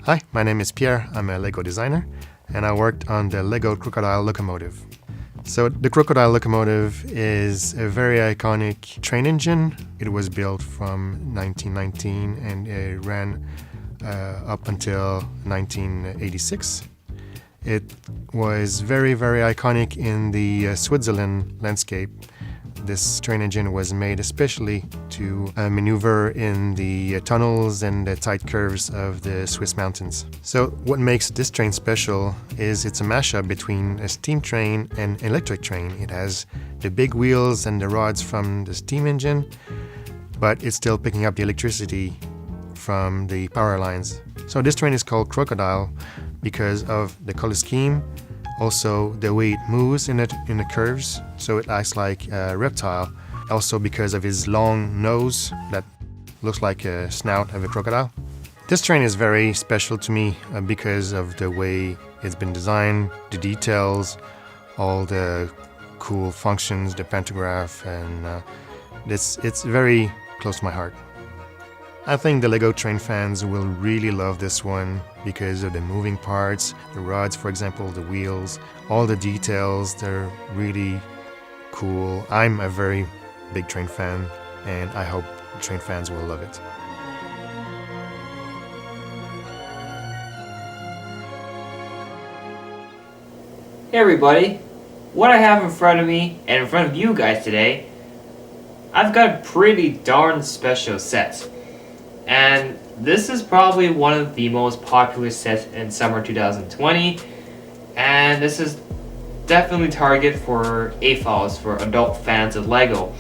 Hi, my name is Pierre. I'm a Lego designer, and I worked on the Lego Crocodile Locomotive. So the Crocodile Locomotive is a very iconic train engine. It was built from 1919 and it ran up until 1986. It was very, very iconic in the Switzerland landscape. This train engine was made especially to maneuver in the tunnels and the tight curves of the Swiss mountains. So what makes this train special is it's a mashup between a steam train and electric train. It has the big wheels and the rods from the steam engine, but it's still picking up the electricity from the power lines. So this train is called Crocodile because of the color scheme, also the way it moves in the curves, so it acts like a reptile. Also because of his long nose that looks like a snout of a crocodile. This train is very special to me because of the way it's been designed, the details, all the cool functions, the pantograph, and it's very close to my heart. I think the Lego train fans will really love this one because of the moving parts, the rods, for example, the wheels, all the details, they're really cool. I'm a very big train fan, and I hope train fans will love it. Hey everybody, what I have in front of me and in front of you guys today, I've got a pretty darn special set. And this is probably one of the most popular sets in summer 2020, and this is definitely target for AFOLs, for adult fans of Lego.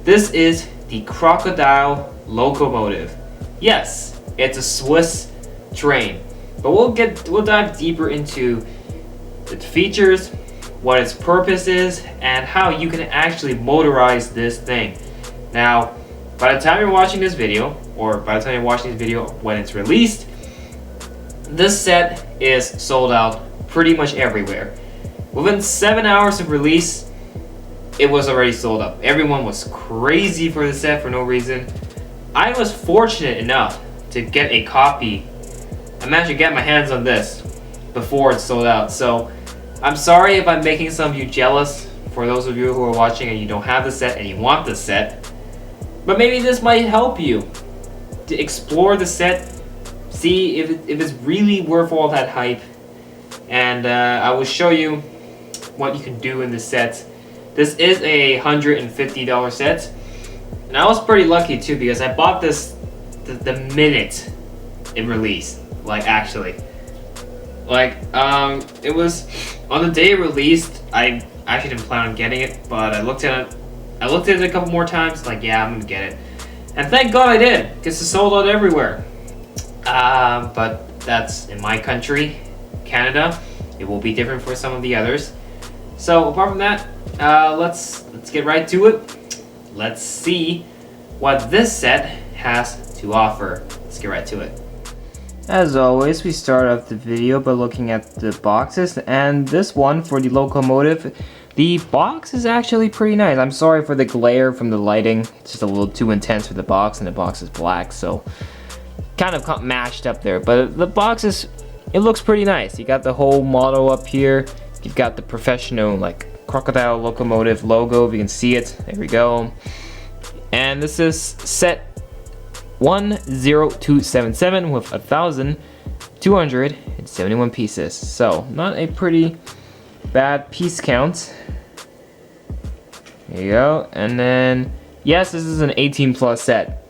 This is the Crocodile Locomotive. Yes, it's a Swiss train, but we'll dive deeper into its features, what its purpose is, and how you can actually motorize this thing. Now, by the time you're watching this video, or by the time you're watching this video when it's released, this set is sold out pretty much everywhere. Within 7 hours of release, it was already sold out. Everyone was crazy for the set for no reason. I was fortunate enough to get a copy. I managed to get my hands on this before it sold out. So I'm sorry if I'm making some of you jealous, for those of you who are watching and you don't have the set and you want the set. But maybe this might help you to explore the set, see if it's really worth all that hype, and I will show you what you can do in this set. This is a $150 set, and I was pretty lucky too because I bought this the minute it released. It was on the day it released. I actually didn't plan on getting it, but I looked at it a couple more times, like, yeah, I'm gonna get it. And thank God I did, because it's sold out everywhere. But that's in my country, Canada. It will be different for some of the others. So apart from that, let's get right to it. Let's see what this set has to offer. Let's get right to it. As always, we start off the video by looking at the boxes, and this one for the locomotive, the box is actually pretty nice. I'm sorry for the glare from the lighting. It's just a little too intense for the box, and the box is black, so kind of mashed up there. But the box it looks pretty nice. You got the whole model up here. You've got the professional Crocodile Locomotive logo, if you can see it. There we go. And this is set 10277 with 1,271 pieces. So not a pretty bad piece count. There you go. And then, yes, this is an 18 plus set.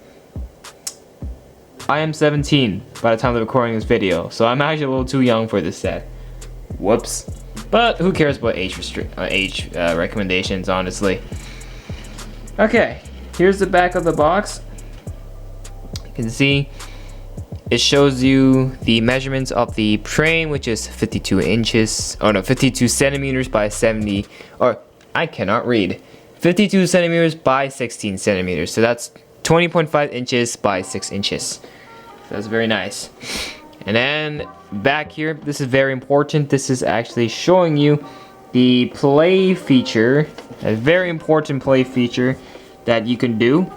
I am 17 by the time of recording this video, so I'm actually a little too young for this set. Whoops. But who cares about age recommendations, honestly. Okay, here's the back of the box. You can see it shows you the measurements of the train, which is 52 centimeters by 70, or I cannot read. 52 centimeters by 16 centimeters. So that's 20.5 inches by 6 inches. So that's very nice. And then back here, this is very important. This is actually showing you the play feature, a very important play feature that you can do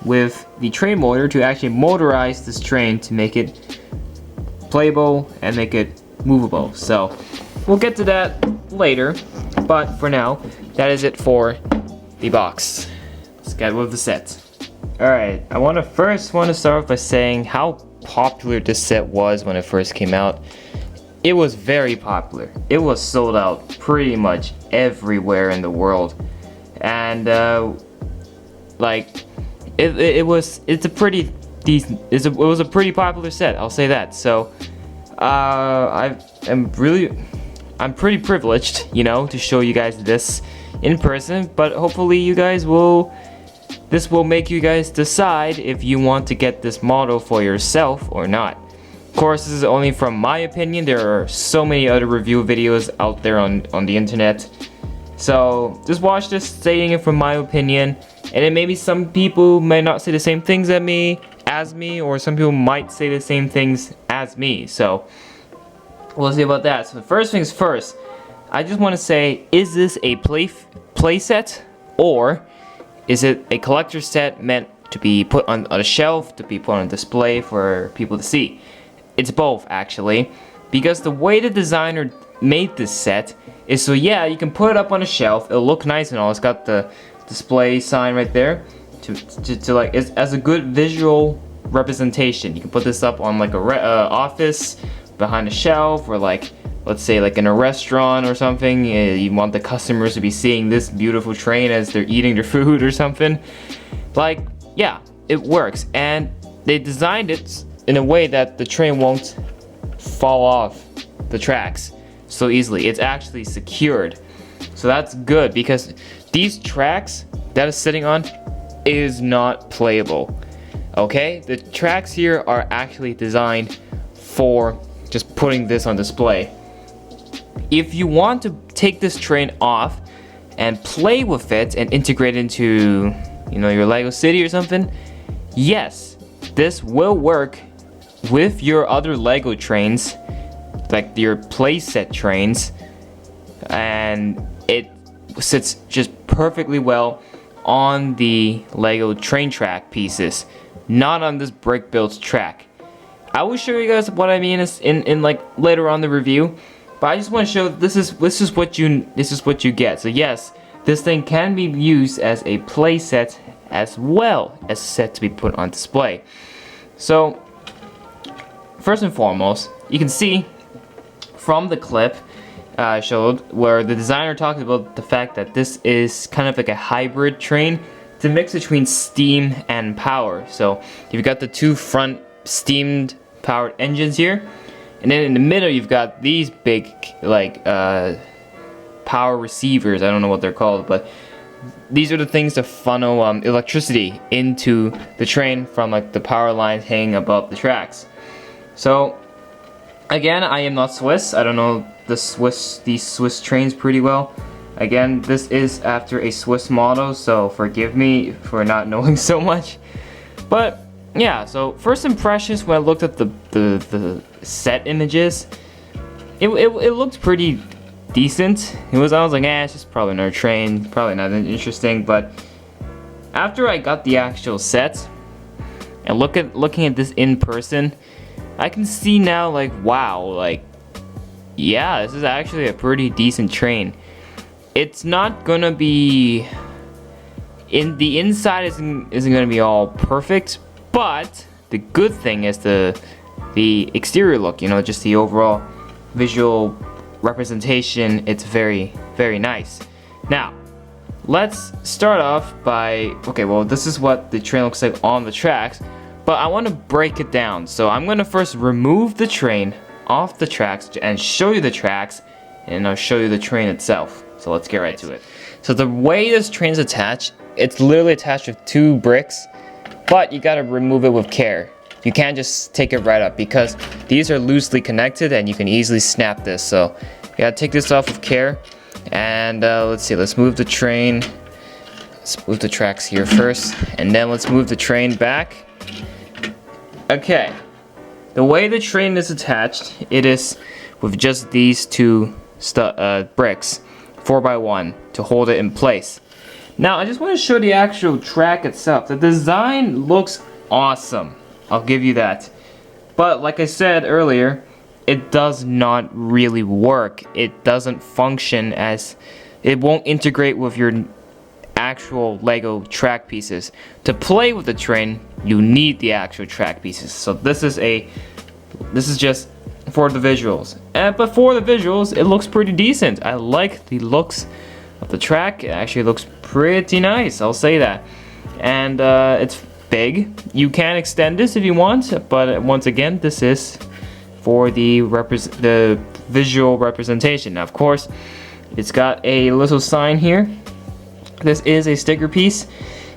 with the train motor to actually motorize this train to make it playable and make it movable. So we'll get to that later, but for now, that is it for the box. Let's get with the set. Alright, I want to start off by saying how popular this set was when it first came out. It was very popular. It was sold out pretty much everywhere in the world, and like it was a pretty popular set. I'll say that. So I'm pretty privileged, you know, to show you guys this in person. But hopefully this will make you guys decide if you want to get this model for yourself or not. Of course, this is only from my opinion. There are so many other review videos out there on the internet. So just watch this, stating it from my opinion. And then maybe some people may not say the same things as me, or some people might say the same things as me. So we'll see about that. So the first things first, I just want to say, is this a play set, or is it a collector set meant to be put on a shelf, to be put on display for people to see? It's both, actually, because the way the designer made this set is so, yeah, you can put it up on a shelf, it'll look nice and all. It's got the display sign right there to like, it's as a good visual representation. You can put this up on like a office behind a shelf, or like, let's say like in a restaurant or something. You want the customers to be seeing this beautiful train as they're eating their food or something. Like, yeah, it works, and they designed it in a way that the train won't fall off the tracks so easily. It's actually secured, so that's good, because these tracks that it's sitting on is not playable. Okay, the tracks here are actually designed for just putting this on display. If you want to take this train off and play with it and integrate it into, you know, your Lego city or something, yes, this will work with your other Lego trains, like your playset trains, and it sits just perfectly well on the Lego train track pieces, not on this brick built track. I will show you guys what I mean in like later on the review, but I just want to show this is what you get. So yes, this thing can be used as a play set as well as set to be put on display. So first and foremost, you can see from the clip I showed where the designer talked about the fact that this is kind of like a hybrid train. It's a mix between steam and power. So you've got the two front steamed powered engines here, and then in the middle you've got these big like power receivers. I don't know what they're called, but these are the things that funnel electricity into the train from like the power lines hanging above the tracks. So again, I am not Swiss. I don't know these Swiss trains pretty well. Again, this is after a Swiss model, so forgive me for not knowing so much. But yeah, so first impressions when I looked at the set images, it looked pretty decent. I was like, it's just probably another train, probably not that interesting. But after I got the actual set and looking at this in person, I can see now, like, wow, like, yeah, this is actually a pretty decent train. It's not gonna be the inside isn't gonna be all perfect, but the good thing is the exterior look, you know, just the overall visual representation. It's very, very nice. Now, let's start off by, okay, well, this is what the train looks like on the tracks, but I want to break it down. So I'm going to first remove the train off the tracks and show you the tracks, and I'll show you the train itself. So let's get right to it. So the way this train's attached, it's literally attached with two bricks, but you got to remove it with care. You can't just take it right up because these are loosely connected and you can easily snap this. So you gotta take this off with care. And let's see, let's move the train. Let's move the tracks here first, and then let's move the train back. Okay, the way the train is attached, it is with just these two bricks, 4x1, to hold it in place. Now I just want to show the actual track itself. The design looks awesome, I'll give you that. But like I said earlier, it does not really work. It doesn't function as, it won't integrate with your actual Lego track pieces. To play with the train, you need the actual track pieces. So this is just for the visuals. But for the visuals, it looks pretty decent. I like the looks of the track. It actually looks pretty nice, I'll say that. And it's big. You can extend this if you want, but once again, this is for the visual representation. Now, of course, it's got a little sign here. This is a sticker piece,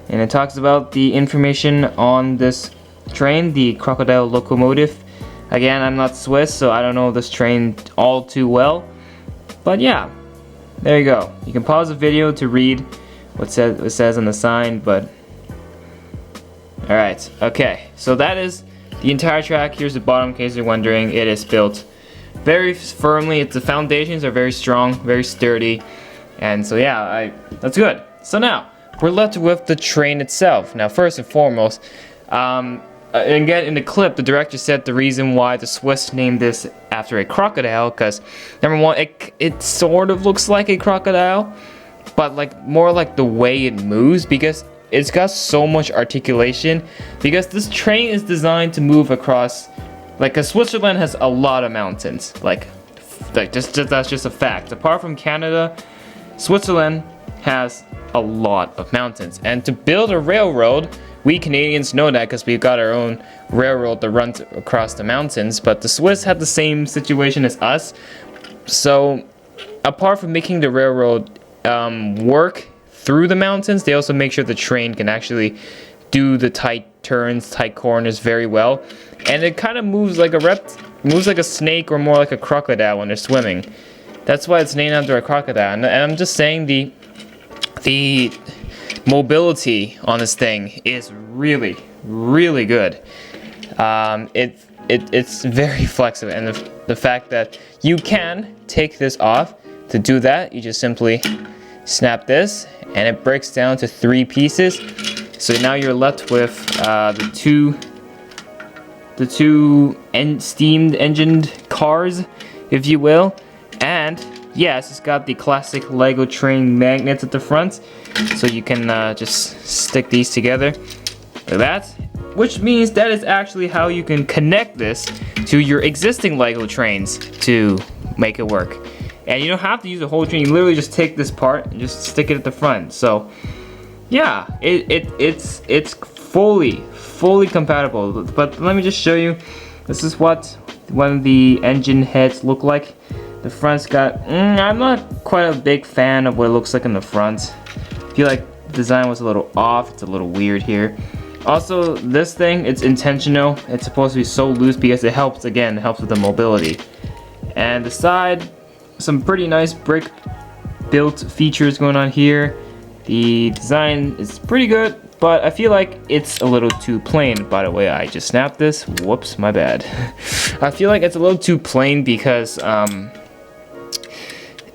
and it talks about the information on this train, the Crocodile Locomotive. Again, I'm not Swiss, so I don't know this train all too well. But yeah, there you go. You can pause the video to read what it says on the sign, but alright, okay. So that is the entire track. Here's the bottom in case you're wondering. It is built very firmly. The foundations are very strong, very sturdy. And so yeah, that's good. So now, we're left with the train itself. Now first and foremost, again in the clip, the director said the reason why the Swiss named this after a crocodile, because number one, it sort of looks like a crocodile, but like more like the way it moves, because it's got so much articulation, because this train is designed to move across, like, cause Switzerland has a lot of mountains, like just that's just a fact. Apart from Canada, Switzerland has a lot of mountains, and to build a railroad, we Canadians know that because we've got our own railroad that runs across the mountains, but the Swiss had the same situation as us. So apart from making the railroad work through the mountains, they also make sure the train can actually do the tight turns, tight corners very well, and it kind of moves like a snake, or more like a crocodile when they're swimming. That's why it's named after a crocodile. And I'm just saying the mobility on this thing is really, really good. It's very flexible, and the fact that you can take this off. To do that, you just simply snap this, and it breaks down to 3 pieces. So now you're left with the two steam engined cars, if you will. And yes, it's got the classic Lego train magnets at the front, so you can just stick these together like that, which means that is actually how you can connect this to your existing Lego trains to make it work. And you don't have to use the whole train, you literally just take this part and just stick it at the front. So yeah, it's fully compatible. But let me just show you. This is what one of the engine heads look like. The front's got, I'm not quite a big fan of what it looks like in the front. I feel like the design was a little off. It's a little weird here. Also, this thing, it's intentional. It's supposed to be so loose because it helps, again, it helps with the mobility. And the side, some pretty nice brick built features going on here. The design is pretty good, but I feel like it's a little too plain. By the way, I just snapped this. Whoops, my bad. I feel like it's a little too plain because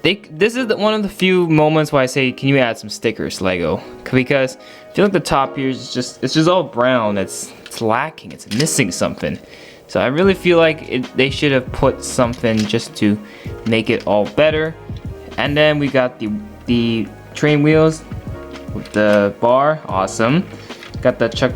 this is one of the few moments where I say, can you add some stickers, Lego? Because I feel like the top here is it's just all brown. It's lacking. It's missing something. So I really feel like they should have put something just to make it all better. And then we got the train wheels with the bar. Awesome. Got the chuck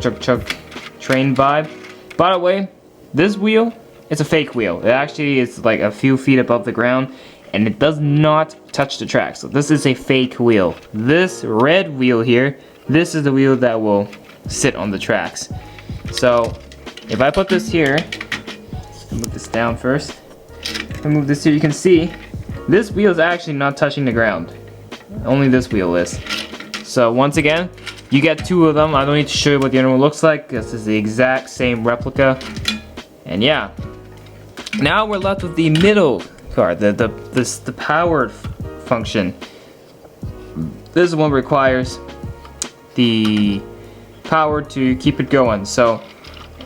train vibe. By the way, this wheel, it's a fake wheel. It actually is like a few feet above the ground, and it does not touch the track. So this is a fake wheel. This red wheel here, this is the wheel that will sit on the tracks. So if I put this here, move this down first. If I move this here, you can see this wheel is actually not touching the ground. Only this wheel is. So once again, you get 2 of them. I don't need to show you what the other one looks like. This is the exact same replica. And yeah, now we're left with the middle card, the powered function. This one requires the power to keep it going. So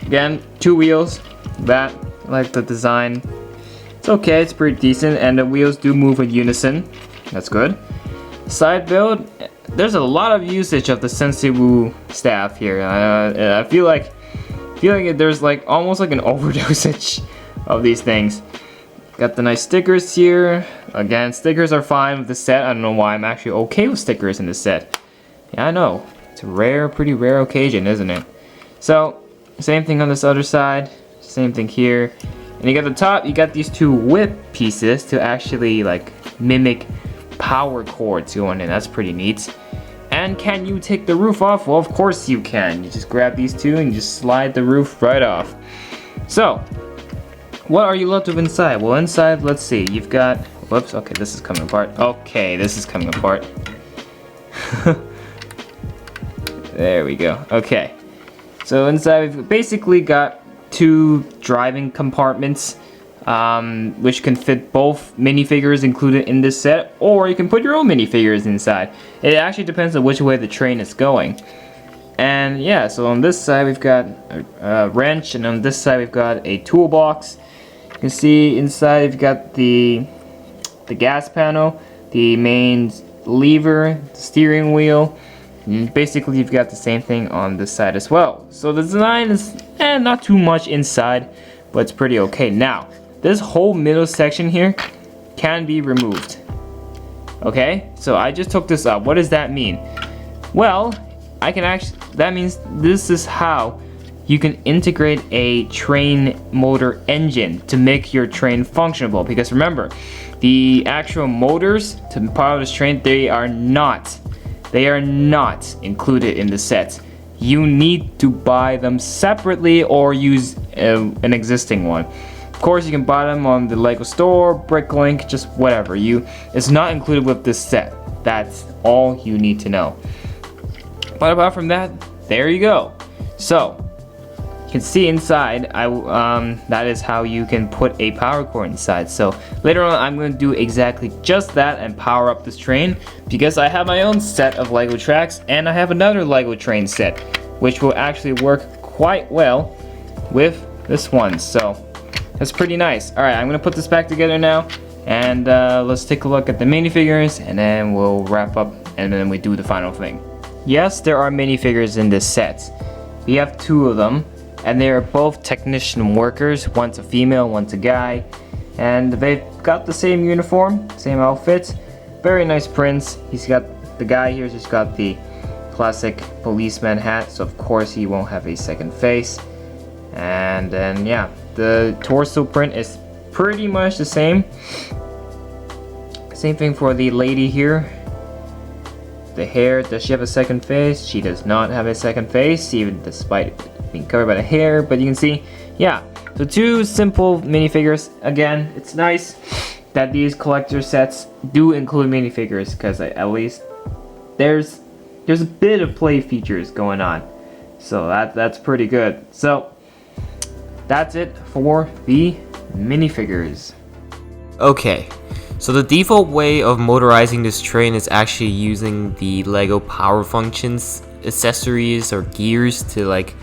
again, 2 wheels. That, like the design, it's okay, it's pretty decent, and the wheels do move in unison. That's good. Side build, there's a lot of usage of the Sensiwu staff here. I feel like there's like almost like an overdosage of these things. Got the nice stickers here. Again, stickers are fine with the set. I don't know why I'm actually okay with stickers in this set. Yeah, I know. It's a rare, pretty rare occasion, isn't it? So, same thing on this other side. Same thing here. And you got the top, you got these two whip pieces to actually like mimic power cords going in. That's pretty neat. And can you take the roof off? Well, of course you can. You just grab these two and you just slide the roof right off. So, what are you left with inside? Well, inside, let's see. You've got, whoops, okay, this is coming apart. Okay, this is coming apart. There we go. Okay. So inside we've basically got two driving compartments, which can fit both minifigures included in this set, or you can put your own minifigures inside. It actually depends on which way the train is going. And yeah, so on this side we've got a wrench, and on this side we've got a toolbox. You can see inside you've got the gas panel, the main lever, the steering wheel. And basically you've got the same thing on this side as well. So the design is not too much inside, but it's pretty okay. Now, this whole middle section here can be removed. Okay, so I just took this up. What does that mean? Well, that means this is how you can integrate a train motor engine to make your train functionable. Because remember, the actual motors to power this train, they are not included in the set. You need to buy them separately or use an existing one. Of course, you can buy them on the Lego store, Bricklink, just whatever. It's not included with this set. That's all you need to know. But apart from that, there you go. So, you can see inside, that is how you can put a power cord inside. So later on, I'm going to do exactly just that and power up this train, because I have my own set of Lego tracks and I have another Lego train set, which will actually work quite well with this one. So that's pretty nice. All right, I'm going to put this back together now, and let's take a look at the minifigures, and then we'll wrap up, and then we do the final thing. Yes, there are minifigures in this set. We have two of them. And they are both technician workers. One's a female, one's a guy. And they've got the same uniform, same outfit. Very nice prints. The guy here's just got the classic policeman hat, so of course he won't have a second face. And then yeah, the torso print is pretty much the same. Same thing for the lady here. The hair, does she have a second face? She does not have a second face, even despite being covered by the hair. But you can see, yeah, so two simple minifigures. Again, it's nice that these collector sets do include minifigures, because at least there's a bit of play features going on. So that's pretty good. So that's it for the minifigures. Okay, so the default way of motorizing this train is actually using the Lego power functions accessories or gears to like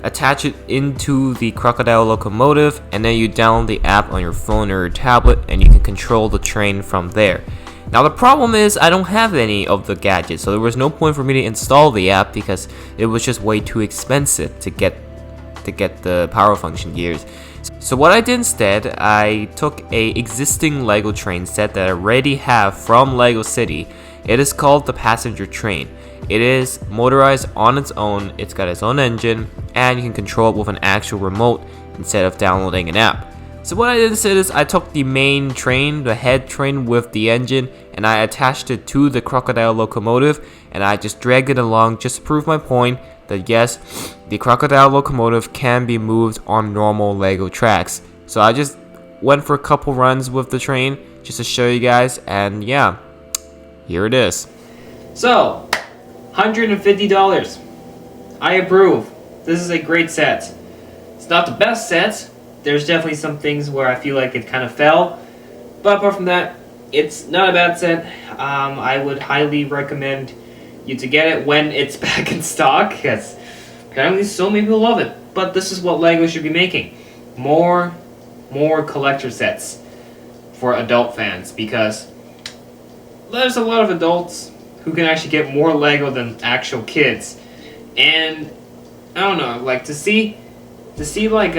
attach it into the Crocodile Locomotive, and then you download the app on your phone or your tablet and you can control the train from there. Now the problem is I don't have any of the gadgets, so there was no point for me to install the app because it was just way too expensive to get the power function gears. So what I did instead, I took a existing Lego train set that I already have from Lego City. It is called the passenger train. It is motorized on its own, it's got its own engine, and you can control it with an actual remote instead of downloading an app. So what I did instead is I took the main train, the head train with the engine, and I attached it to the Crocodile Locomotive, and I just dragged it along just to prove my point that yes, the Crocodile Locomotive can be moved on normal Lego tracks. So I just went for a couple runs with the train just to show you guys, and yeah, here it is. So, $150. I approve. This is a great set. It's not the best set. There's definitely some things where I feel like it kind of fell. But apart from that, it's not a bad set. I would highly recommend you to get it when it's back in stock, because apparently so many people love it. But this is what LEGO should be making. More collector sets for adult fans, because there's a lot of adults who can actually get more LEGO than actual kids. And I don't know, like to see like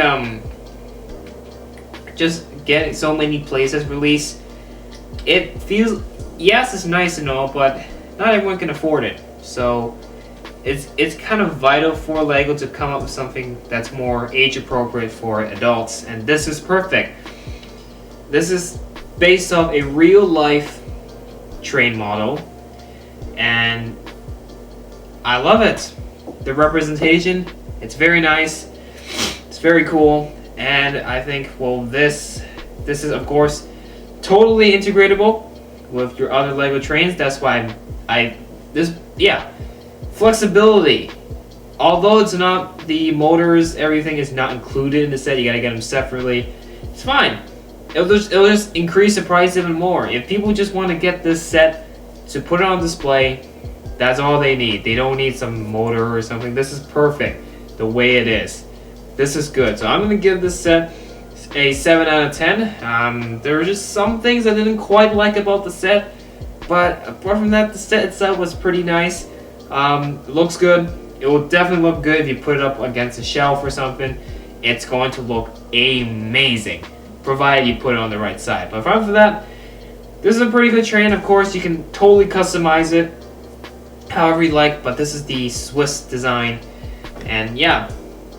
just getting so many playsets released, it feels, yes, it's nice and all, but not everyone can afford it. So it's kind of vital for LEGO to come up with something that's more age appropriate for adults, and this is perfect. This is based off a real life train model, and I love it. The representation, it's very nice, it's very cool, and I think, well, this is of course totally integratable with your other LEGO trains. That's why flexibility. Although it's not, the motors, everything is not included in the set, you gotta get them separately. It's fine. It'll just increase the price even more. If people just want to get this set to put it on display, that's all they need. They don't need some motor or something. This is perfect the way it is. This is good. So I'm gonna give this set a 7 out of 10. There were just some things I didn't quite like about the set, but apart from that, the set itself was pretty nice. It looks good. It will definitely look good if you put it up against a shelf or something. It's going to look amazing, provided you put it on the right side. But apart from that, this is a pretty good train. Of course, you can totally customize it however you like, but this is the Swiss design, and yeah,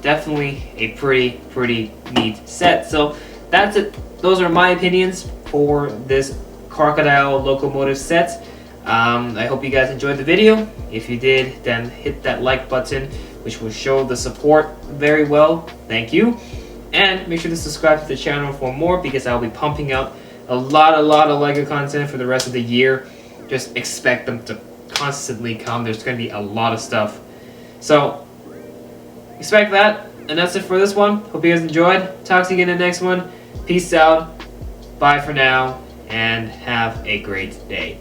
definitely a pretty neat set. So that's it. Those are my opinions for this Crocodile Locomotive set. I hope you guys enjoyed the video. If you did, then hit that like button, which will show the support very well. Thank you. And make sure to subscribe to the channel for more, because I'll be pumping out a lot of LEGO content for the rest of the year. Just expect them to constantly come. There's going to be a lot of stuff. So expect that. And that's it for this one. Hope you guys enjoyed. Talk to you again in the next one. Peace out. Bye for now. And have a great day.